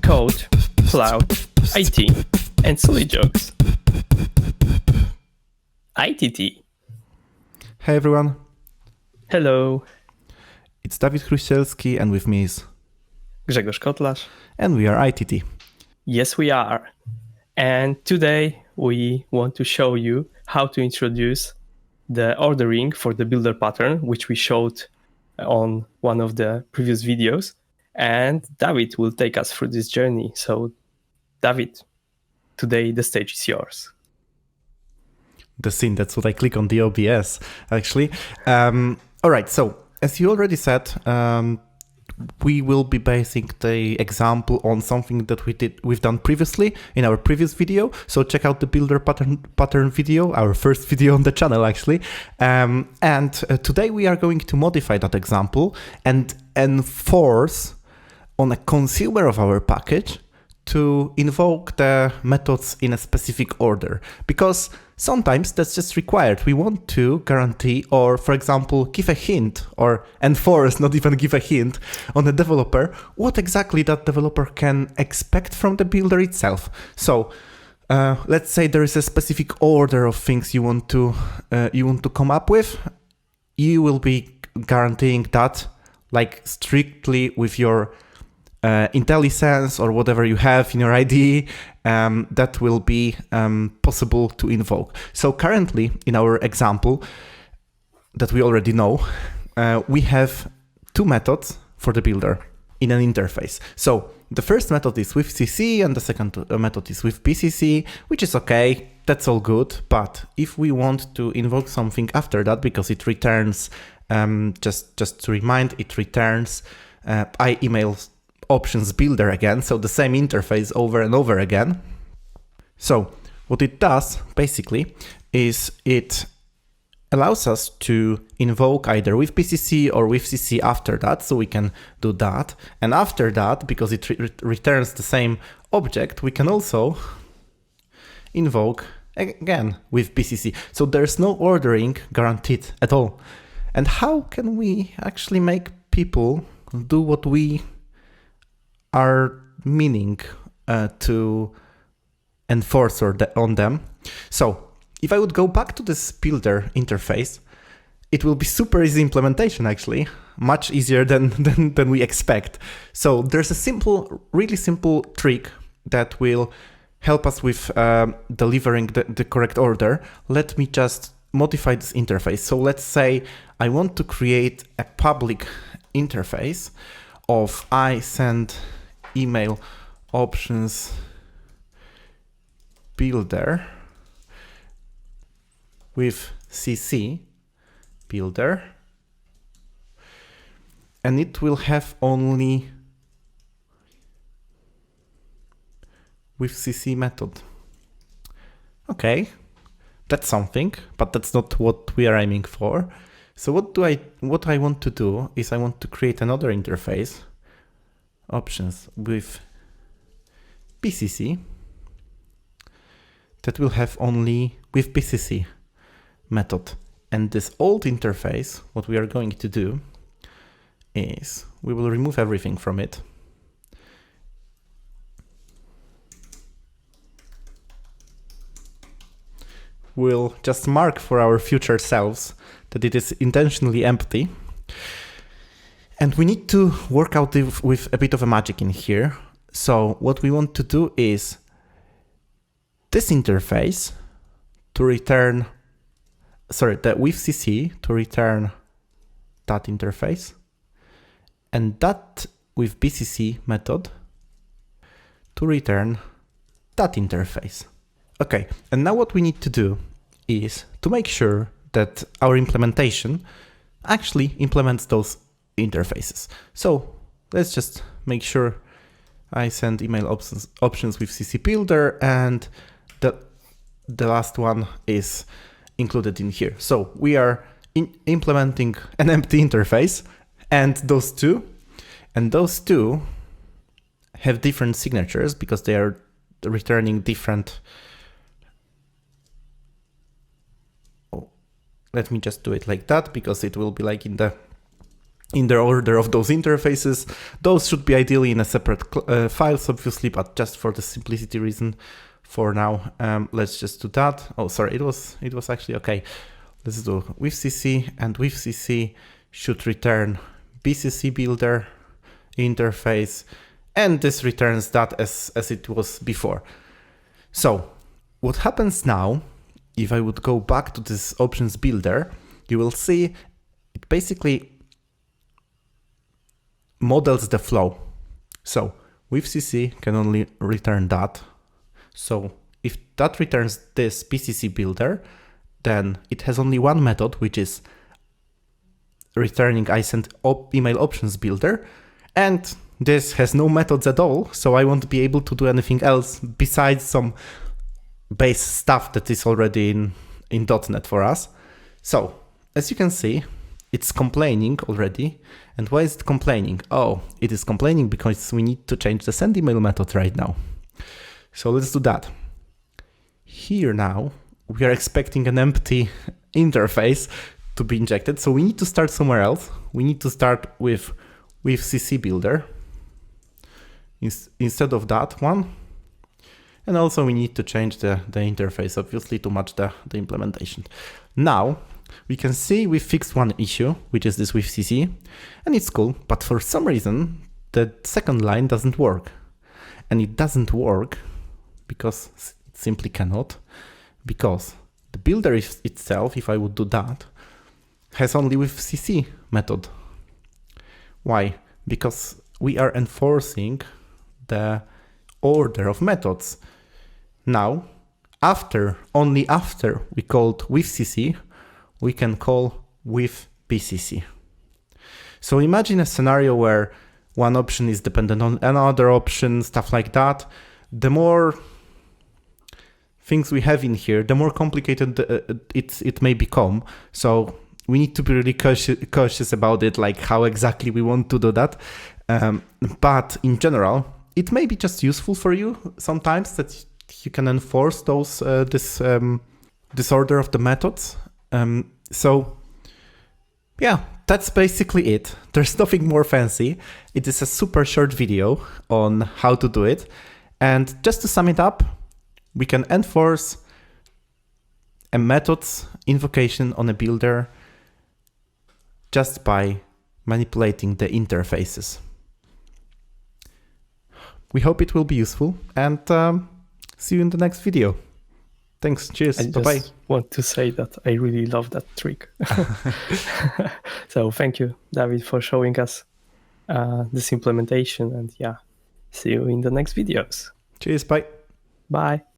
code, cloud, IT, and silly jokes. ITT. Hey everyone, Hello, it's Dawid Chruścielski and with me is... Grzegorz Kotlarz. And we are ITT. Yes, we are. And today we want to show you how to introduce the ordering for the builder pattern, which we showed on one of the previous videos. And David will take us through this journey. So, David, today the stage is yours. The scene, that's what I click on the OBS, actually. All right, so as you already said, we will be basing the example on something that we've done previously in our previous video. So check out the builder pattern video, our first video on the channel, actually. And today we are going to modify that example and enforce on a consumer of our package to invoke the methods in a specific order, because sometimes that's just required. We want to guarantee or, for example, give a hint or enforce, not even give a hint, on the developer what exactly that developer can expect from the builder itself. So let's say there is a specific order of things you want to come up with. You will be guaranteeing that, like, strictly with your IntelliSense or whatever you have in your IDE, that will be possible to invoke. So currently, in our example that we already know, we have two methods for the builder in an interface. So the first method is with CC and the second method is with BCC, which is okay. That's all good. But if we want to invoke something after that, because it returns, just to remind, it returns emails options builder again, so the same interface over and over again. So what it does basically is it allows us to invoke either with BCC or with CC after that, so we can do that. And after that, because it returns the same object, we can also invoke again with BCC. So there's no ordering guaranteed at all. And how can we actually make people do what we are meaning to enforce on them? So if I would go back to this builder interface, it will be super easy implementation, actually, much easier than we expect. So there's a really simple trick that will help us with delivering the correct order. Let me just modify this interface. So let's say I want to create a public interface of I send email options builder with CC builder, and it will have only with CC method. Okay, that's something, but that's not what we are aiming for. So what I want to do is I want to create another interface, options with BCC, that will have only with BCC method. And this old interface, what we are going to do is we will remove everything from it. We'll just mark for our future selves that it is intentionally empty. And we need to work out with a bit of a magic in here. So what we want to do is this interface to return, that with CC to return that interface, and that with BCC method to return that interface. Okay, and now what we need to do is to make sure that our implementation actually implements those interfaces. So let's just make sure I send email options with CC builder, and the last one is included in here. So we are implementing an empty interface, and those two have different signatures because they are returning different. Let me just do it like that, because it will be like in the in the order of those interfaces. Those should be ideally in a separate files, obviously, but just for the simplicity reason for now, let's just do that. Oh, sorry, it was actually okay. Let's do with CC, and with CC should return BCC builder interface, and this returns that as it was before. So what happens now, if I would go back to this options builder, you will see it basically models the flow. So with CC can only return that. So if that returns this BCC builder, then it has only one method, which is returning I sent email options builder, and this has no methods at all, so I won't be able to do anything else besides some base stuff that is already in .NET for us. So as you can see, it's complaining already. And why is it complaining? Oh, it is complaining because we need to change the send email method right now. So let's do that. Here now, we are expecting an empty interface to be injected. So we need to start somewhere else. We need to start with CC builder instead of that one. And also we need to change the interface, obviously, to match the implementation. Now, we can see we fixed one issue, which is this with CC, and it's cool, but for some reason, the second line doesn't work. And it doesn't work because it simply cannot, because the builder itself, if I would do that, has only with CC method. Why? Because we are enforcing the order of methods. Now, only after we called with CC, we can call with BCC. So imagine a scenario where one option is dependent on another option, stuff like that. The more things we have in here, the more complicated it may become. So we need to be really cautious about it, like how exactly we want to do that. But in general, it may be just useful for you sometimes that you can enforce those this order of the methods. So yeah, that's basically it. There's nothing more fancy. It is a super short video on how to do it. And just to sum it up, we can enforce a method's invocation on a builder just by manipulating the interfaces. We hope it will be useful, and see you in the next video. Thanks. Cheers. Bye-bye. I just want to say that I really love that trick. So thank you, David, for showing us this implementation. And yeah, see you in the next videos. Cheers. Bye. Bye.